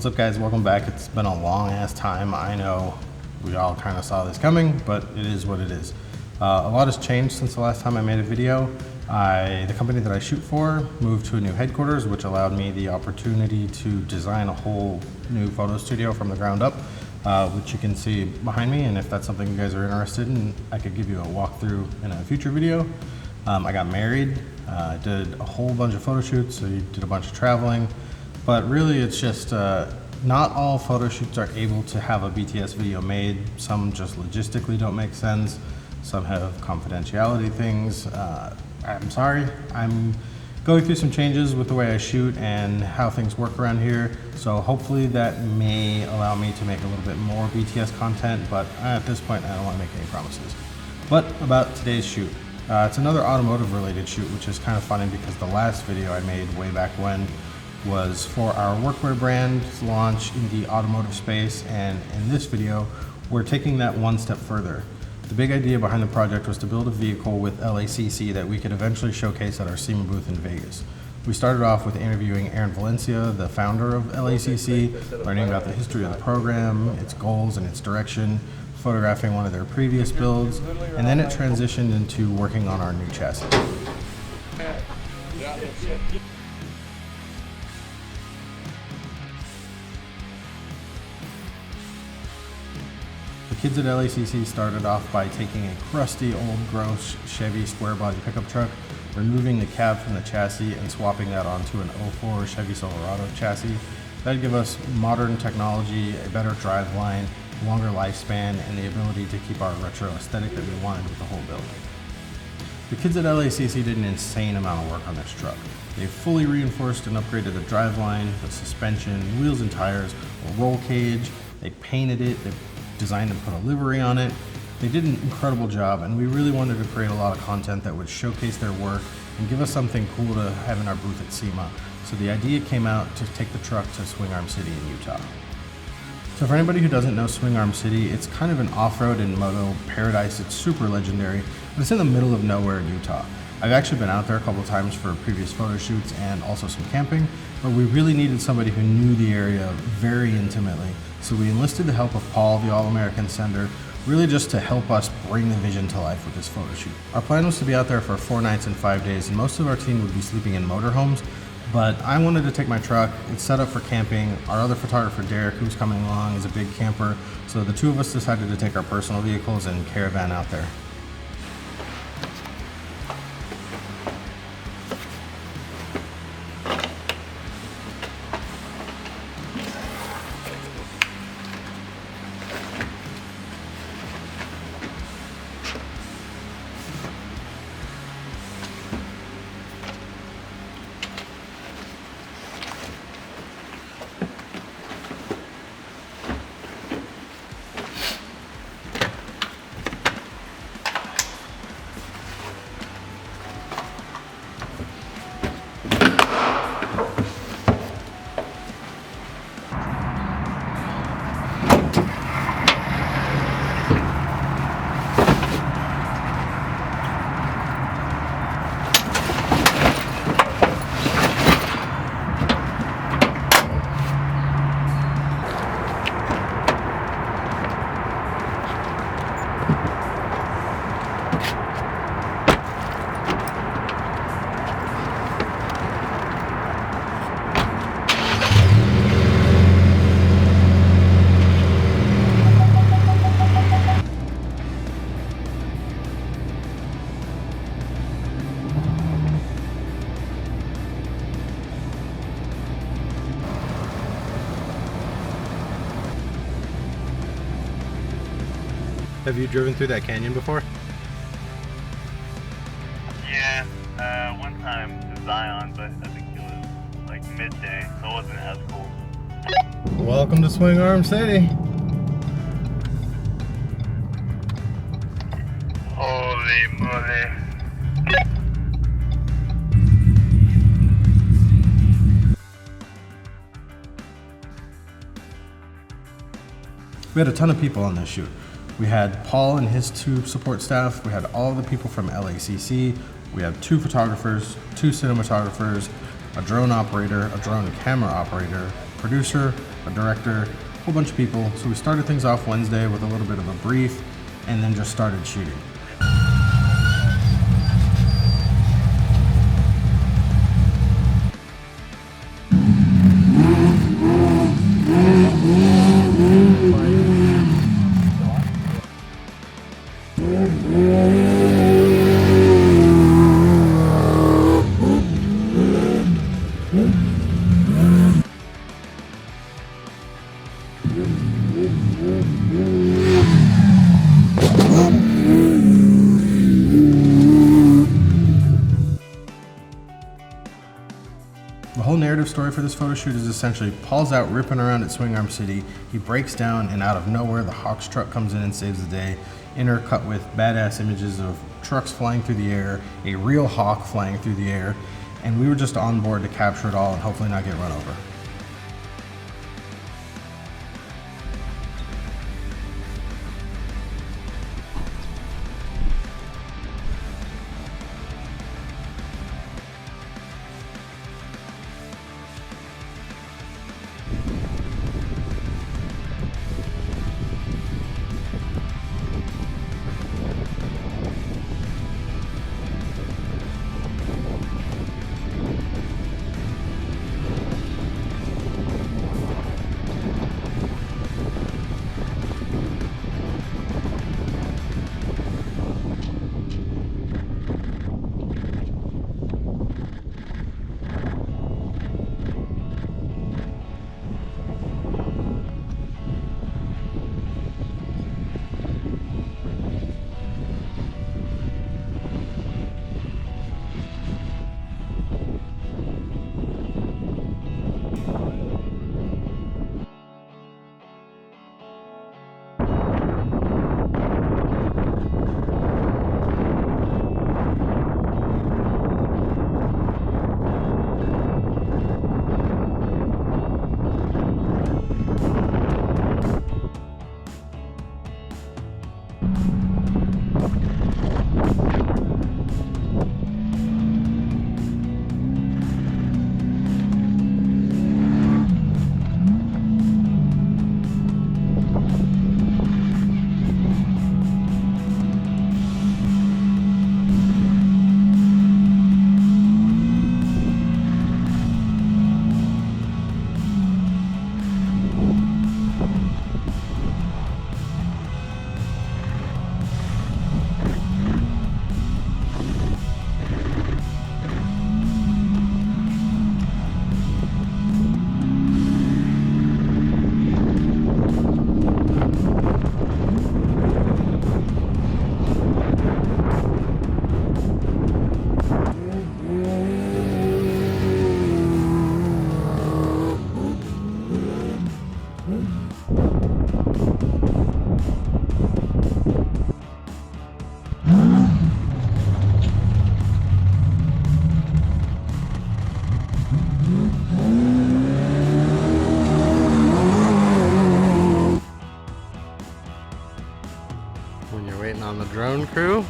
What's up guys, welcome back. It's been a long ass time. I know we all kind of saw this coming, but it is what it is. A lot has changed since the last time I made a video. The company that I shoot for moved to a new headquarters, which allowed me the opportunity to design a whole new photo studio from the ground up, which you can see behind me. And if that's something you guys are interested in, I could give you a walkthrough in a future video. I got married, did a whole bunch of photo shoots, so you did a bunch of traveling. But really it's just, not all photo shoots are able to have a BTS video made. Some just logistically don't make sense. Some have confidentiality things. I'm sorry, I'm going through some changes with the way I shoot and how things work around here. So hopefully that may allow me to make a little bit more BTS content, but at this point I don't want to make any promises. But about today's shoot. It's another automotive related shoot, which is kind of funny because the last video I made way back when was for our workwear brand launch in the automotive space, and in this video we're taking that one step further. The big idea behind the project was to build a vehicle with LACC that we could eventually showcase at our SEMA booth in Vegas. We started off with interviewing Aaron Valencia, the founder of LACC, learning about the history of the program, its goals and its direction, photographing one of their previous builds, and then it transitioned into working on our new chassis. The kids at LACC started off by taking a crusty old gross Chevy square body pickup truck, removing the cab from the chassis and swapping that onto an 04 Chevy Silverado chassis. That'd give us modern technology, a better driveline, longer lifespan, and the ability to keep our retro aesthetic that we wanted with the whole build. The kids at LACC did an insane amount of work on this truck. They fully reinforced and upgraded the driveline, the suspension, wheels and tires, a roll cage. They painted it, they designed and put a livery on it. They did an incredible job, and we really wanted to create a lot of content that would showcase their work and give us something cool to have in our booth at SEMA. So the idea came out to take the truck to Swing Arm City in Utah. So for anybody who doesn't know Swing Arm City, it's kind of an off-road and moto paradise. It's super legendary, but it's in the middle of nowhere in Utah. I've actually been out there a couple of times for previous photo shoots and also some camping, but we really needed somebody who knew the area very intimately. So we enlisted the help of Paul, the All-American sender, really just to help us bring the vision to life with this photo shoot. Our plan was to be out there for 4 nights and 5 days, and most of our team would be sleeping in motorhomes. But I wanted to take my truck. It's set up for camping. Our other photographer, Derek, who's coming along, is a big camper. So the two of us decided to take our personal vehicles and caravan out there. Have you driven through that canyon before? Yeah, one time to Zion, but I think it was like midday, so it wasn't as cool. Welcome to Swing Arm City. Holy moly. We had a ton of people on this shoot. We had Paul and his 2 support staff. We had all the people from LACC. We had 2 photographers, 2 cinematographers, a drone operator, a drone camera operator, producer, a director, a whole bunch of people. So we started things off Wednesday with a little bit of a brief and then just started shooting. The whole narrative story for this photo shoot is essentially Paul's out ripping around at Swing Arm City, he breaks down, and out of nowhere the Hawks truck comes in and saves the day, intercut with badass images of trucks flying through the air, a real hawk flying through the air, and we were just on board to capture it all and hopefully not get run over. When you're waiting on the drone crew,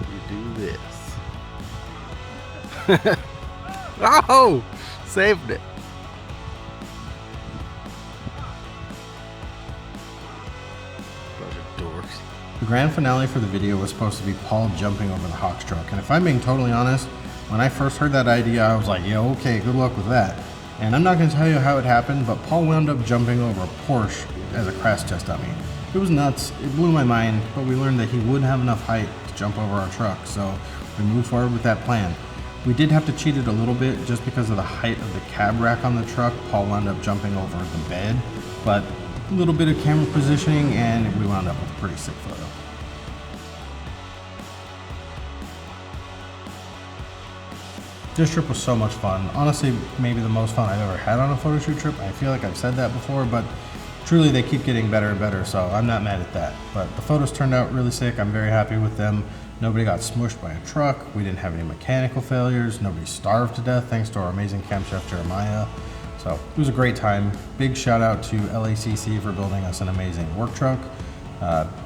you do this. Oh! Saved it. Bunch of dorks. The grand finale for the video was supposed to be Paul jumping over the Hawks truck, and if I'm being totally honest, when I first heard that idea, I was like, yeah, okay, good luck with that. And I'm not going to tell you how it happened, but Paul wound up jumping over a Porsche as a crash test dummy. It was nuts, it blew my mind, but we learned that he wouldn't have enough height to jump over our truck, so we moved forward with that plan. We did have to cheat it a little bit just because of the height of the cab rack on the truck. Paul wound up jumping over the bed, but a little bit of camera positioning and we wound up with a pretty sick photo. This trip was so much fun. Honestly, maybe the most fun I've ever had on a photo shoot trip. I feel like I've said that before, but truly they keep getting better and better, so I'm not mad at that. But the photos turned out really sick. I'm very happy with them. Nobody got smushed by a truck. We didn't have any mechanical failures. Nobody starved to death thanks to our amazing camp chef, Jeremiah. So it was a great time. Big shout out to LACC for building us an amazing work truck.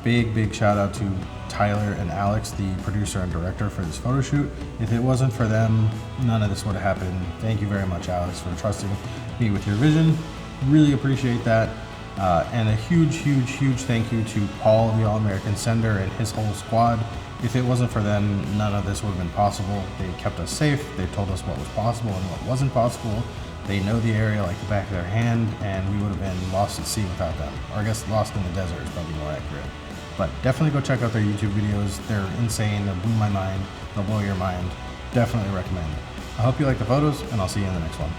Big shout out to Tyler and Alex, the producer and director for this photo shoot. If it wasn't for them, none of this would have happened. Thank you very much, Alex, for trusting me with your vision. Really appreciate that. And a huge thank you to Paul, the All-American sender, and his whole squad. If it wasn't for them, none of this would have been possible. They kept us safe. They told us what was possible and what wasn't possible. They know the area like the back of their hand, and we would have been lost at sea without them. Or I guess lost in the desert is probably more accurate. But definitely go check out their YouTube videos. They're insane. They'll blow my mind. They'll blow your mind. Definitely recommend. I hope you like the photos, and I'll see you in the next one.